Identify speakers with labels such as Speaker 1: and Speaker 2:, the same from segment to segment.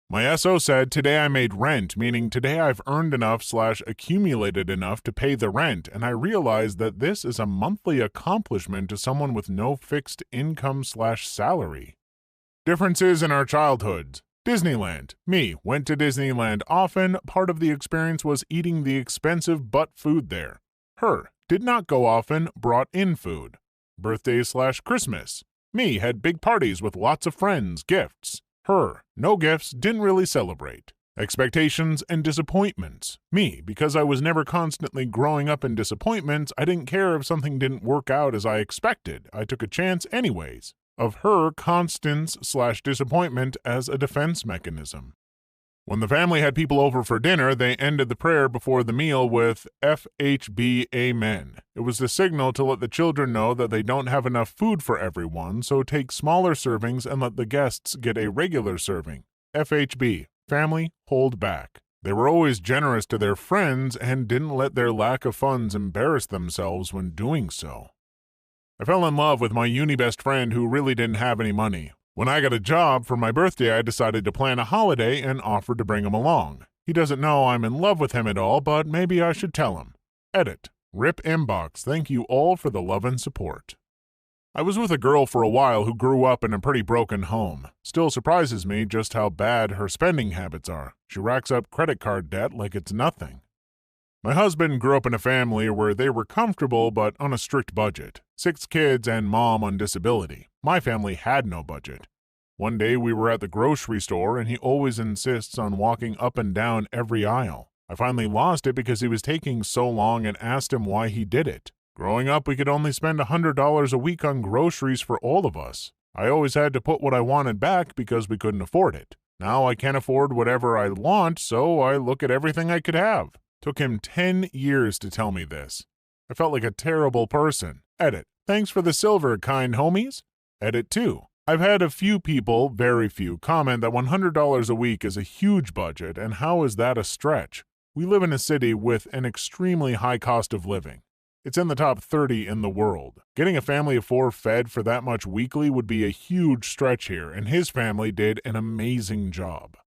Speaker 1: My SO said today I made rent, meaning today I've earned enough/accumulated enough to pay the rent, and I realized that this is a monthly accomplishment to someone with no fixed income/salary. Differences in our childhoods. Disneyland. Me, went to Disneyland often. Part of the experience was eating the expensive butt food there. Her, did not go often, brought in food. Birthdays/Christmas. Me, had big parties with lots of friends, gifts. Her, no gifts, didn't really celebrate. Expectations and disappointments. Me, because I was never constantly growing up in disappointments, I didn't care if something didn't work out as I expected. I took a chance anyways. Of her, constance/disappointment as a defense mechanism. When the family had people over for dinner, they ended the prayer before the meal with FHB Amen. It was the signal to let the children know that they don't have enough food for everyone, so take smaller servings and let the guests get a regular serving. FHB, family, hold back. They were always generous to their friends and didn't let their lack of funds embarrass themselves when doing so. I fell in love with my uni best friend who really didn't have any money. When I got a job for my birthday, I decided to plan a holiday and offered to bring him along. He doesn't know I'm in love with him at all, but maybe I should tell him. Edit. RIP inbox. Thank you all for the love and support. I was with a girl for a while who grew up in a pretty broken home. Still surprises me just how bad her spending habits are. She racks up credit card debt like it's nothing. My husband grew up in a family where they were comfortable but on a strict budget. 6 kids and mom on disability. My family had no budget. One day we were at the grocery store and he always insists on walking up and down every aisle. I finally lost it because he was taking so long and asked him why he did it. Growing up, we could only spend $100 a week on groceries for all of us. I always had to put what I wanted back because we couldn't afford it. Now I can't afford whatever I want, so I look at everything I could have. Took him 10 years to tell me this. I felt like a terrible person. Edit. Thanks for the silver, kind homies. Edit 2. I've had a few people, very few, comment that $100 a week is a huge budget, and how is that a stretch? We live in a city with an extremely high cost of living. It's in the top 30 in the world. Getting a family of 4 fed for that much weekly would be a huge stretch here, and his family did an amazing job.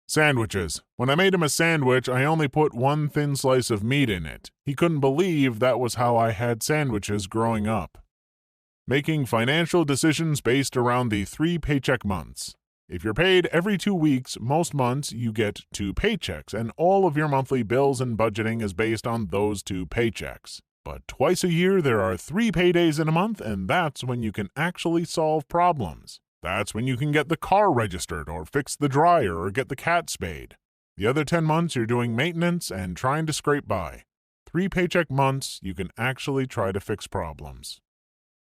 Speaker 1: Sandwiches. When I made him a sandwich, I only put 1 thin slice of meat in it. He couldn't believe that was how I had sandwiches growing up. Making financial decisions based around the 3 paycheck months. If you're paid every 2 weeks, most months you get 2 paychecks, and all of your monthly bills and budgeting is based on those 2 paychecks. But twice a year there are 3 paydays in a month, and that's when you can actually solve problems. That's when you can get the car registered, or fix the dryer, or get the cat spayed. The other 10 months you're doing maintenance and trying to scrape by. 3 paycheck months, you can actually try to fix problems.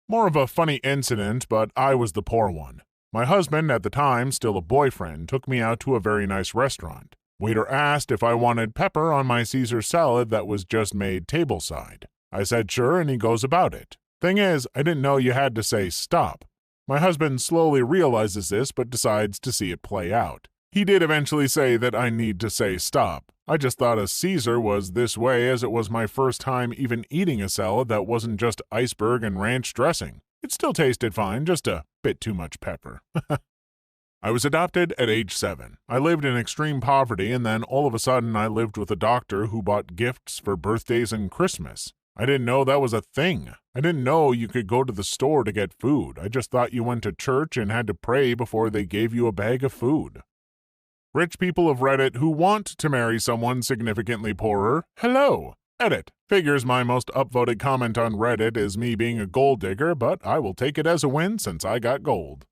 Speaker 1: More of a funny incident, but I was the poor one. My husband, at the time still a boyfriend, took me out to a very nice restaurant. Waiter asked if I wanted pepper on my Caesar salad that was just made tableside. I said sure, and he goes about it. Thing is, I didn't know you had to say stop. My husband slowly realizes this but decides to see it play out. He did eventually say that I need to say stop. I just thought a Caesar was this way as it was my first time even eating a salad that wasn't just iceberg and ranch dressing. It still tasted fine, just a bit too much pepper. I was adopted at age 7. I lived in extreme poverty, and then all of a sudden I lived with a doctor who bought gifts for birthdays and Christmas. I didn't know that was a thing. I didn't know you could go to the store to get food. I just thought you went to church and had to pray before they gave you a bag of food. Rich people of Reddit who want to marry someone significantly poorer. Hello. Edit. Figures my most upvoted comment on Reddit is me being a gold digger, but I will take it as a win since I got gold.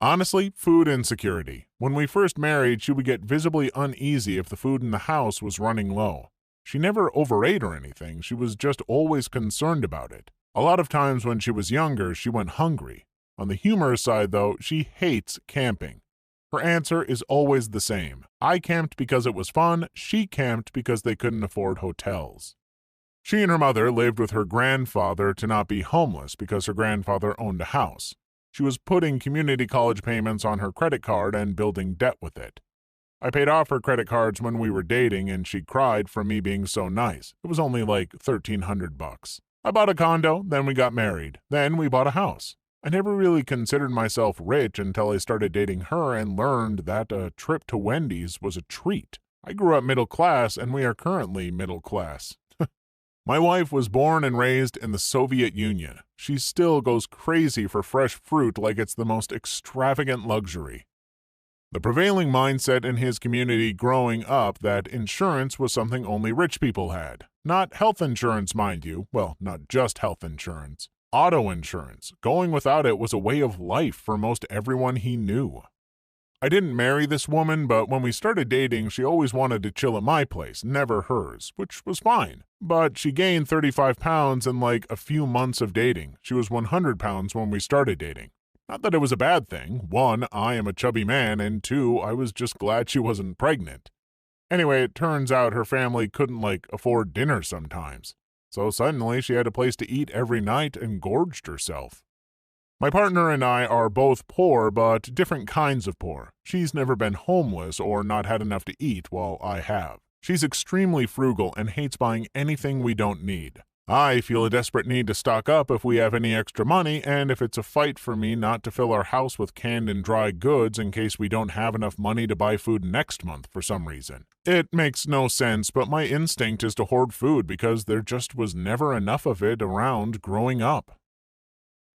Speaker 1: Honestly, food insecurity. When we first married, she would get visibly uneasy if the food in the house was running low. She never overate or anything, she was just always concerned about it. A lot of times when she was younger, she went hungry. On the humorous side, though, she hates camping. Her answer is always the same. I camped because it was fun, she camped because they couldn't afford hotels. She and her mother lived with her grandfather to not be homeless because her grandfather owned a house. She was putting community college payments on her credit card and building debt with it. I paid off her credit cards when we were dating, and she cried for me being so nice. It was only like $1,300. I bought a condo, then we got married, then we bought a house. I never really considered myself rich until I started dating her and learned that a trip to Wendy's was a treat. I grew up middle class, and we are currently middle class. My wife was born and raised in the Soviet Union. She still goes crazy for fresh fruit like it's the most extravagant luxury. The prevailing mindset in his community growing up that insurance was something only rich people had. Not health insurance, mind you. Well, not just health insurance. Auto insurance. Going without it was a way of life for most everyone he knew. I didn't marry this woman, but when we started dating, she always wanted to chill at my place, never hers, which was fine. But she gained 35 pounds in like a few months of dating. She was 100 pounds when we started dating. Not that it was a bad thing. One, I am a chubby man, and two, I was just glad she wasn't pregnant. Anyway, it turns out her family couldn't afford dinner sometimes. So suddenly she had a place to eat every night and gorged herself. My partner and I are both poor, but different kinds of poor. She's never been homeless or not had enough to eat, while I have. She's extremely frugal and hates buying anything we don't need. I feel a desperate need to stock up if we have any extra money, and if it's a fight for me not to fill our house with canned and dry goods in case we don't have enough money to buy food next month for some reason. It makes no sense, but my instinct is to hoard food because there just was never enough of it around growing up.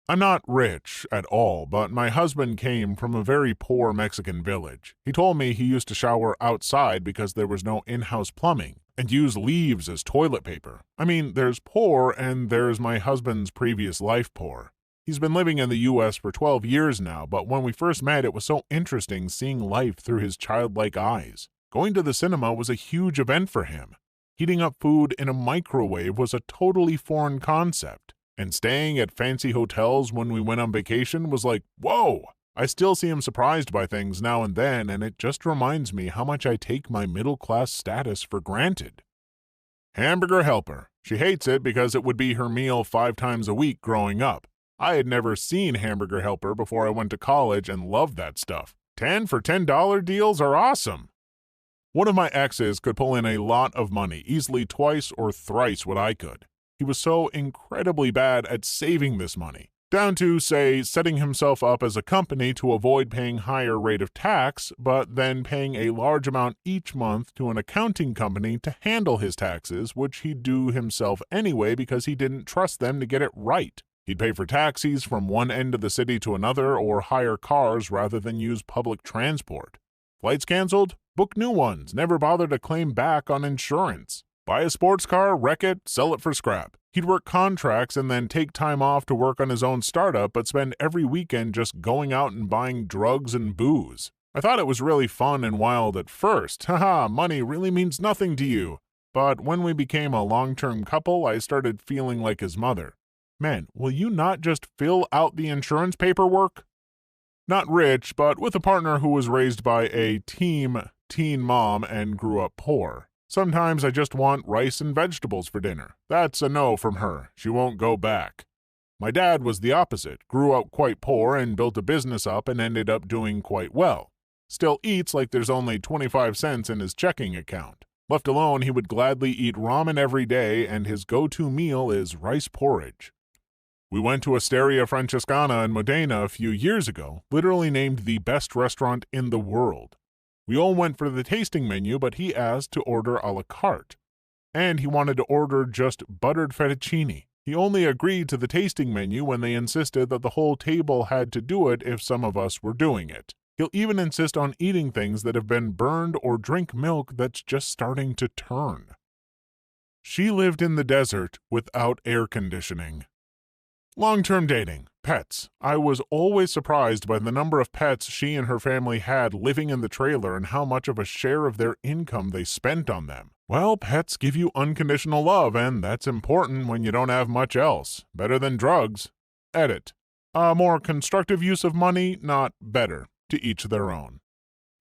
Speaker 1: I'm not rich at all, but my husband came from a very poor Mexican village. He told me he used to shower outside because there was no in-house plumbing, and use leaves as toilet paper. I mean, there's poor and there's my husband's previous life poor. He's been living in the U.S. for 12 years now, but when we first met, it was so interesting seeing life through his childlike eyes. Going to the cinema was a huge event for him. Heating up food in a microwave was a totally foreign concept. And staying at fancy hotels when we went on vacation was like, whoa! I still see him surprised by things now and then, and it just reminds me how much I take my middle-class status for granted. Hamburger Helper. She hates it because it would be her meal 5 times a week growing up. I had never seen Hamburger Helper before I went to college and loved that stuff. 10 for $10 deals are awesome! One of my exes could pull in a lot of money, easily twice or thrice what I could. He was so incredibly bad at saving this money, down to, say, setting himself up as a company to avoid paying higher rate of tax, but then paying a large amount each month to an accounting company to handle his taxes, which he'd do himself anyway because he didn't trust them to get it right. He'd pay for taxis from one end of the city to another or hire cars rather than use public transport. Flights canceled? Book new ones, never bother to claim back on insurance. Buy a sports car, wreck it, sell it for scrap. He'd work contracts and then take time off to work on his own startup, but spend every weekend just going out and buying drugs and booze. I thought it was really fun and wild at first. Haha, money really means nothing to you. But when we became a long-term couple, I started feeling like his mother. Man, will you not just fill out the insurance paperwork? Not rich, but with a partner who was raised by a teen mom and grew up poor. Sometimes I just want rice and vegetables for dinner. That's a no from her. She won't go back. My dad was the opposite, grew up quite poor and built a business up and ended up doing quite well. Still eats like there's only 25 cents in his checking account. Left alone, he would gladly eat ramen every day, and his go-to meal is rice porridge. We went to Osteria Francescana in Modena a few years ago, literally named the best restaurant in the world. We all went for the tasting menu, but he asked to order a la carte. And he wanted to order just buttered fettuccine. He only agreed to the tasting menu when they insisted that the whole table had to do it if some of us were doing it. He'll even insist on eating things that have been burned or drink milk that's just starting to turn. She lived in the desert without air conditioning. Long-term dating. Pets. I was always surprised by the number of pets she and her family had living in the trailer and how much of a share of their income they spent on them. Well, pets give you unconditional love, and that's important when you don't have much else. Better than drugs. Edit. A more constructive use of money, not better. To each their own.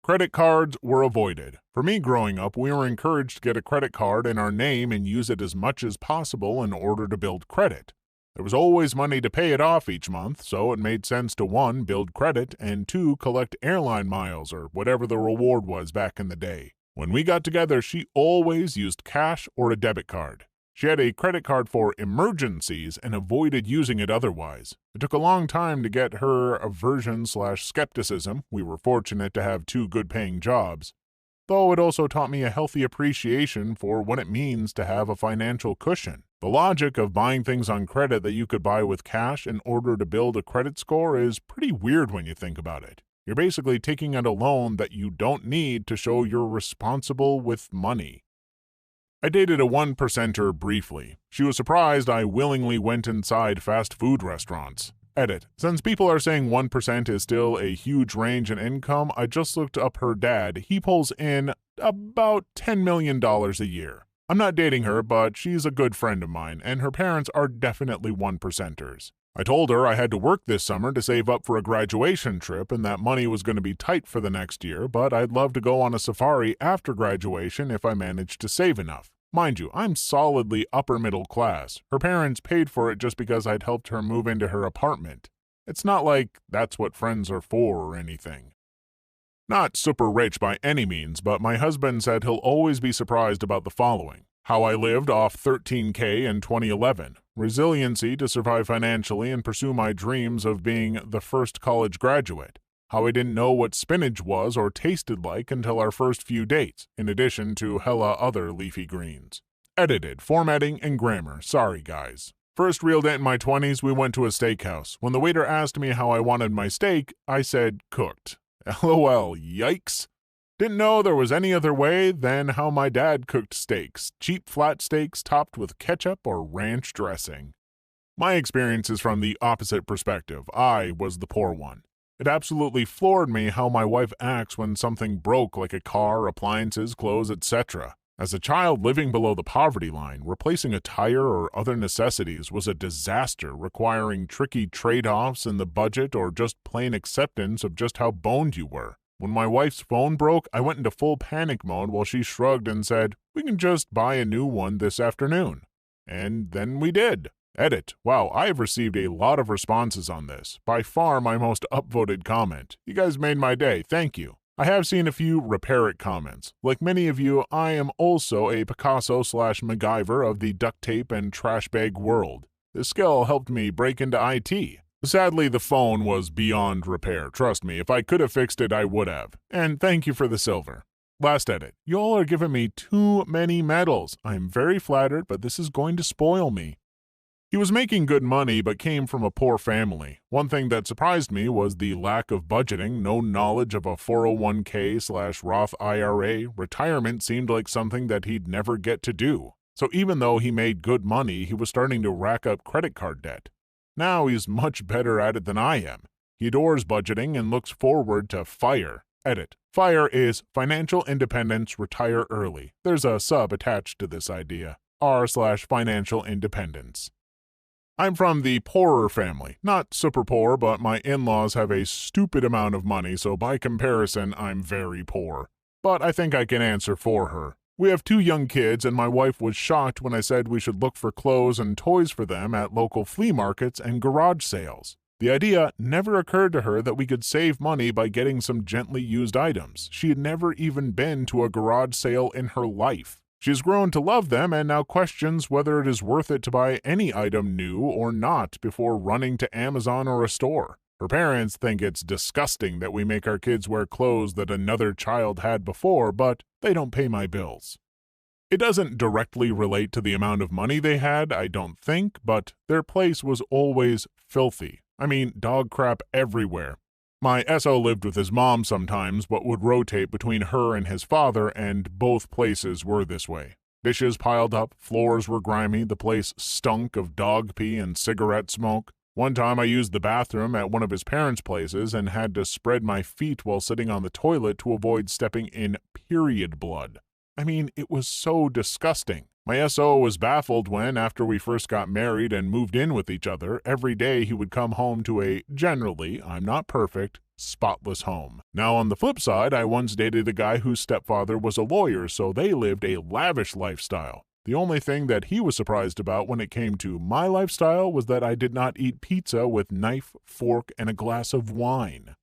Speaker 1: Credit cards were avoided. For me growing up, we were encouraged to get a credit card in our name and use it as much as possible in order to build credit. There was always money to pay it off each month, so it made sense to 1, build credit, and 2, collect airline miles or whatever the reward was back in the day. When we got together, she always used cash or a debit card. She had a credit card for emergencies and avoided using it otherwise. It took a long time to get her aversion/skepticism. We were fortunate to have two good-paying jobs. Though it also taught me a healthy appreciation for what it means to have a financial cushion. The logic of buying things on credit that you could buy with cash in order to build a credit score is pretty weird when you think about it. You're basically taking out a loan that you don't need to show you're responsible with money. I dated a 1%er briefly. She was surprised I willingly went inside fast food restaurants. Edit. Since people are saying 1% is still a huge range in income, I just looked up her dad. He pulls in about $10 million a year. I'm not dating her, but she's a good friend of mine, and her parents are definitely 1%ers. I told her I had to work this summer to save up for a graduation trip and that money was going to be tight for the next year, but I'd love to go on a safari after graduation if I managed to save enough. Mind you, I'm solidly upper middle class. Her parents paid for it just because I'd helped her move into her apartment. It's not like that's what friends are for or anything. Not super rich by any means, but my husband said he'll always be surprised about the following. How I lived off $13K in 2011. Resiliency to survive financially and pursue my dreams of being the first college graduate. How I didn't know what spinach was or tasted like until our first few dates, in addition to hella other leafy greens. Edited, formatting, and grammar. Sorry, guys. First real date in my 20s, we went to a steakhouse. When the waiter asked me how I wanted my steak, I said cooked. LOL, yikes. Didn't know there was any other way than how my dad cooked steaks. Cheap flat steaks topped with ketchup or ranch dressing. My experience is from the opposite perspective. I was the poor one. It absolutely floored me how my wife acts when something broke like a car, appliances, clothes, etc. As a child living below the poverty line, replacing a tire or other necessities was a disaster, requiring tricky trade-offs in the budget or just plain acceptance of just how boned you were. When my wife's phone broke, I went into full panic mode while she shrugged and said, "We can just buy a new one this afternoon." And then we did. Edit. Wow, I have received a lot of responses on this. By far my most upvoted comment. You guys made my day. Thank you. I have seen a few repair it comments. Like many of you, I am also a Picasso/MacGyver of the duct tape and trash bag world. This skill helped me break into IT. Sadly, the phone was beyond repair. Trust me, if I could have fixed it, I would have. And thank you for the silver. Last edit. Y'all are giving me too many medals. I'm very flattered, but this is going to spoil me. He was making good money but came from a poor family. One thing that surprised me was the lack of budgeting, no knowledge of a 401k/Roth IRA. Retirement seemed like something that he'd never get to do. So even though he made good money, he was starting to rack up credit card debt. Now he's much better at it than I am. He adores budgeting and looks forward to FIRE. Edit. FIRE is Financial Independence Retire Early. There's a sub attached to this idea. R/Financial Independence. I'm from the poorer family. Not super poor, but my in-laws have a stupid amount of money, so by comparison, I'm very poor. But I think I can answer for her. We have 2 young kids, and my wife was shocked when I said we should look for clothes and toys for them at local flea markets and garage sales. The idea never occurred to her that we could save money by getting some gently used items. She had never even been to a garage sale in her life. She's grown to love them and now questions whether it is worth it to buy any item new or not before running to Amazon or a store. Her parents think it's disgusting that we make our kids wear clothes that another child had before, but they don't pay my bills. It doesn't directly relate to the amount of money they had, I don't think, but their place was always filthy. I mean, dog crap everywhere. My SO lived with his mom sometimes, but would rotate between her and his father, and both places were this way. Dishes piled up, floors were grimy, the place stunk of dog pee and cigarette smoke. One time I used the bathroom at one of his parents' places and had to spread my feet while sitting on the toilet to avoid stepping in period blood. I mean, it was so disgusting. My SO was baffled when, after we first got married and moved in with each other, every day he would come home to a, generally, I'm not perfect, spotless home. Now on the flip side, I once dated a guy whose stepfather was a lawyer, so they lived a lavish lifestyle. The only thing that he was surprised about when it came to my lifestyle was that I did not eat pizza with knife, fork, and a glass of wine.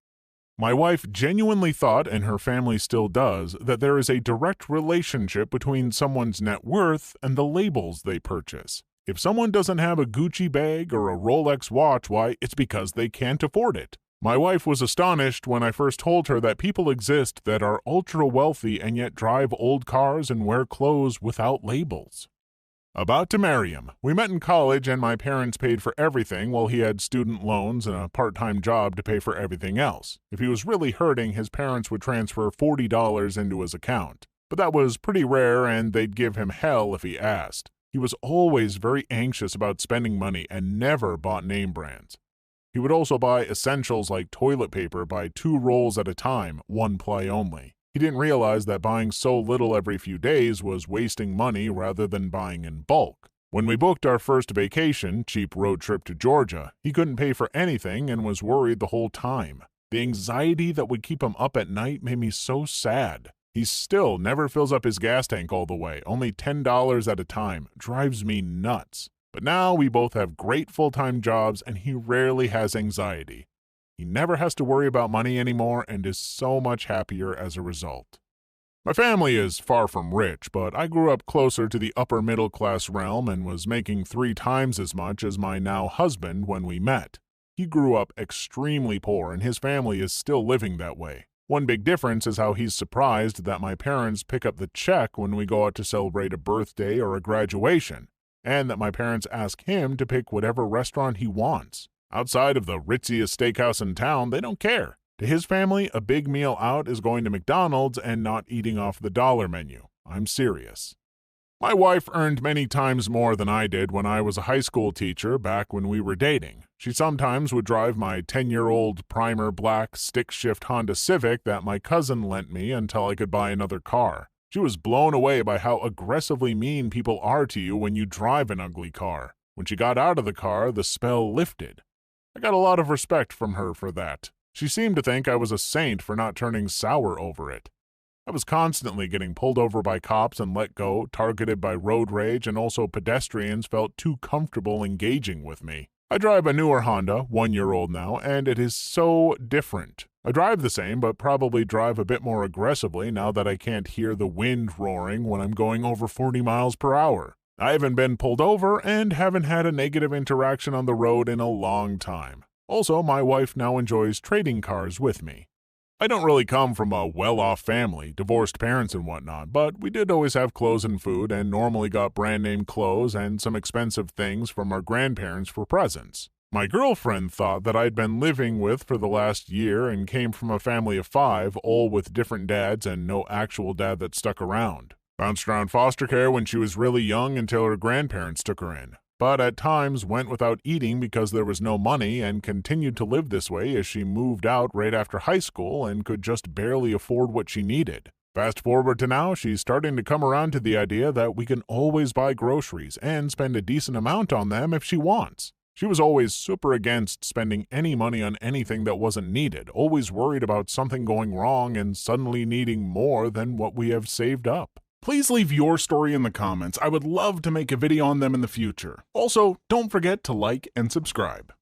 Speaker 1: My wife genuinely thought, and her family still does, that there is a direct relationship between someone's net worth and the labels they purchase. If someone doesn't have a Gucci bag or a Rolex watch, why, it's because they can't afford it. My wife was astonished when I first told her that people exist that are ultra wealthy and yet drive old cars and wear clothes without labels. About to marry him. We met in college and my parents paid for everything while he had student loans and a part-time job to pay for everything else. If he was really hurting, his parents would transfer $40 into his account. But that was pretty rare and they'd give him hell if he asked. He was always very anxious about spending money and never bought name brands. He would also buy essentials like toilet paper by 2 rolls at a time, 1 ply only. He didn't realize that buying so little every few days was wasting money rather than buying in bulk. When we booked our first vacation, cheap road trip to Georgia, he couldn't pay for anything and was worried the whole time. The anxiety that would keep him up at night made me so sad. He still never fills up his gas tank all the way, only $10 at a time. Drives me nuts. But now we both have great full-time jobs and he rarely has anxiety. He never has to worry about money anymore and is so much happier as a result. My family is far from rich, but I grew up closer to the upper middle class realm and was making 3 times as much as my now husband when we met. He grew up extremely poor and his family is still living that way. One big difference is how he's surprised that my parents pick up the check when we go out to celebrate a birthday or a graduation, and that my parents ask him to pick whatever restaurant he wants. Outside of the ritziest steakhouse in town, they don't care. To his family, a big meal out is going to McDonald's and not eating off the dollar menu. I'm serious. My wife earned many times more than I did when I was a high school teacher back when we were dating. She sometimes would drive my 10-year-old primer black stick-shift Honda Civic that my cousin lent me until I could buy another car. She was blown away by how aggressively mean people are to you when you drive an ugly car. When she got out of the car, the spell lifted. I got a lot of respect from her for that. She seemed to think I was a saint for not turning sour over it. I was constantly getting pulled over by cops and let go, targeted by road rage, and also pedestrians felt too comfortable engaging with me. I drive a newer Honda, 1-year-old now, and it is so different. I drive the same, but probably drive a bit more aggressively now that I can't hear the wind roaring when I'm going over 40 miles per hour. I haven't been pulled over and haven't had a negative interaction on the road in a long time. Also, my wife now enjoys trading cars with me. I don't really come from a well-off family, divorced parents and whatnot, but we did always have clothes and food and normally got brand-name clothes and some expensive things from our grandparents for presents. My girlfriend thought that I'd been living with for the last year and came from a family of 5, all with different dads and no actual dad that stuck around. Bounced around foster care when she was really young until her grandparents took her in, but at times went without eating because there was no money and continued to live this way as she moved out right after high school and could just barely afford what she needed. Fast forward to now, she's starting to come around to the idea that we can always buy groceries and spend a decent amount on them if she wants. She was always super against spending any money on anything that wasn't needed, always worried about something going wrong and suddenly needing more than what we have saved up. Please leave your story in the comments. I would love to make a video on them in the future. Also, don't forget to like and subscribe.